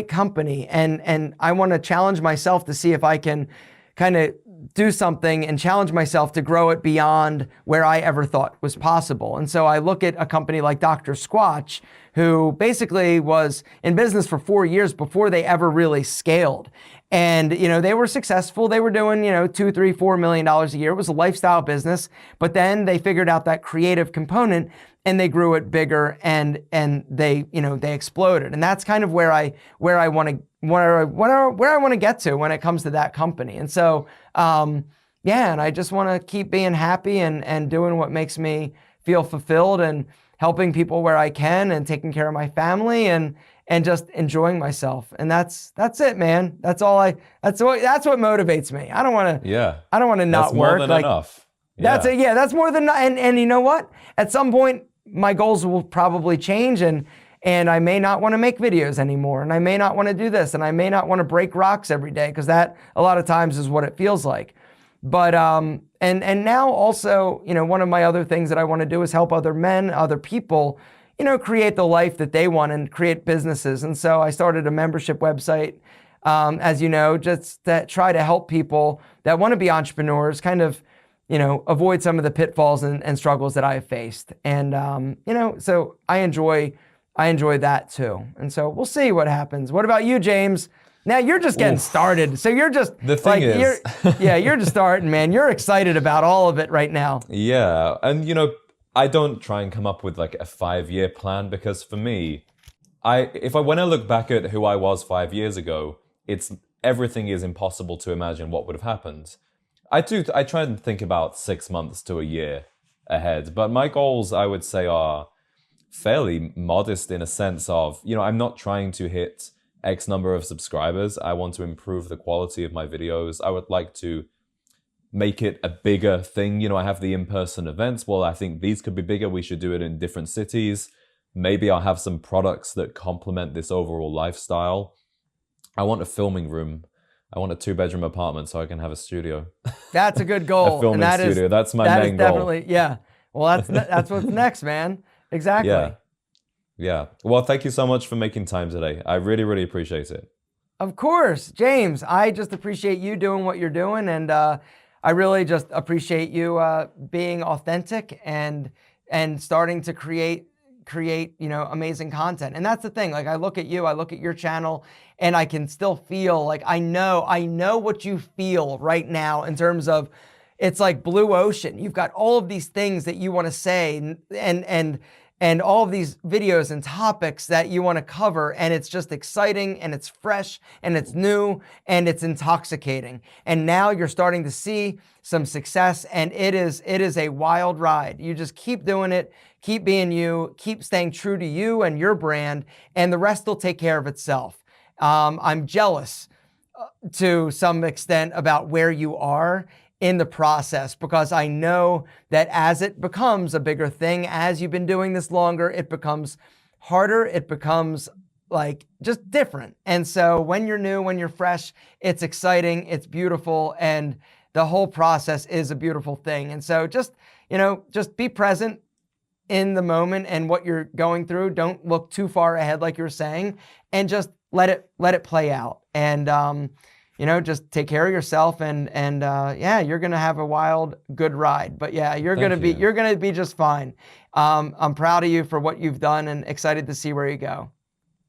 company, and I want to challenge myself to see if I can kind of do something and challenge myself to grow it beyond where I ever thought was possible. And so I look at a company like Dr. Squatch, who basically was in business for 4 years before they ever really scaled. And, you know, they were successful. They were doing, you know, $2, $3, $4 million a year. It was a lifestyle business, but then they figured out that creative component and they grew it bigger, and they, you know, they exploded. And that's kind of where I want to get to when it comes to that company. And so, yeah, and I just want to keep being happy and doing what makes me feel fulfilled, and helping people where I can, and taking care of my family, and just enjoying myself. And that's it, man. That's what motivates me. I don't want to not work. That's more than enough. Yeah. That's more than, and you know what? At some point, my goals will probably change, and I may not want to make videos anymore, and I may not want to do this, and I may not want to break rocks every day, because that a lot of times is what it feels like. But and now also, you know, one of my other things that I want to do is help other men, other people, you know, create the life that they want and create businesses. And so I started a membership website, as you know, just to try to help people that want to be entrepreneurs kind of, you know, avoid some of the pitfalls and struggles that I have faced. And, you know, so I enjoy that too. And so we'll see what happens. What about you, James? Now you're just getting started. So you're just, the thing is, you're just starting, man. You're excited about all of it right now. Yeah. And, you know, I don't try and come up with like a 5-year plan, because for me, when I look back at who I was 5 years ago, everything is impossible to imagine what would have happened. I try and think about 6 months to a year ahead, but my goals, I would say, are fairly modest in a sense of, you know, I'm not trying to hit X number of subscribers. I want to improve the quality of my videos. I would like to make it a bigger thing. You know, I have the in-person events. Well, I think these could be bigger. We should do it in different cities. Maybe I'll have some products that complement this overall lifestyle. I want a filming room. I want a 2-bedroom apartment so I can have a studio. That's a good goal. A filming studio. That's my main goal. Definitely, yeah. Well, that's what's next, man. Exactly. Yeah. Yeah. Well, thank you so much for making time today. I really, really appreciate it. Of course, James. I just appreciate you doing what you're doing, and I really just appreciate you being authentic and starting to create amazing content. And that's the thing. Like, I look at you, I look at your channel, and I can still feel like I know what you feel right now in terms of it's like blue ocean. You've got all of these things that you want to say, and all of these videos and topics that you want to cover, and it's just exciting, and it's fresh, and it's new, and it's intoxicating. And now you're starting to see some success, and it is a wild ride. You just keep doing it, keep being you, keep staying true to you and your brand, and the rest will take care of itself. I'm jealous to some extent about where you are in the process, because I know that as it becomes a bigger thing, as you've been doing this longer, it becomes harder, it becomes like just different. And so when you're new, when you're fresh, it's exciting, it's beautiful, and the whole process is a beautiful thing. And so just be present in the moment and what you're going through. Don't look too far ahead, like you're saying, and just let it play out. And just take care of yourself, and yeah, you're gonna have a wild, good ride. But yeah, you're gonna be just fine. I'm proud of you for what you've done, and excited to see where you go.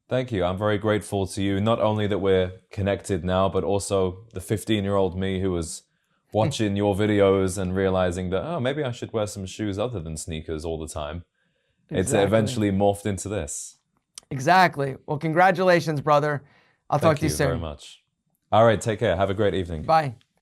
Thank you. I'm very grateful to you. Not only that we're connected now, but also the 15-year-old me who was watching your videos and realizing that, oh, maybe I should wear some shoes other than sneakers all the time. Exactly. It's eventually morphed into this. Exactly. Well, congratulations, brother. I'll talk to you soon. Thank you very much. All right, take care. Have a great evening. Bye.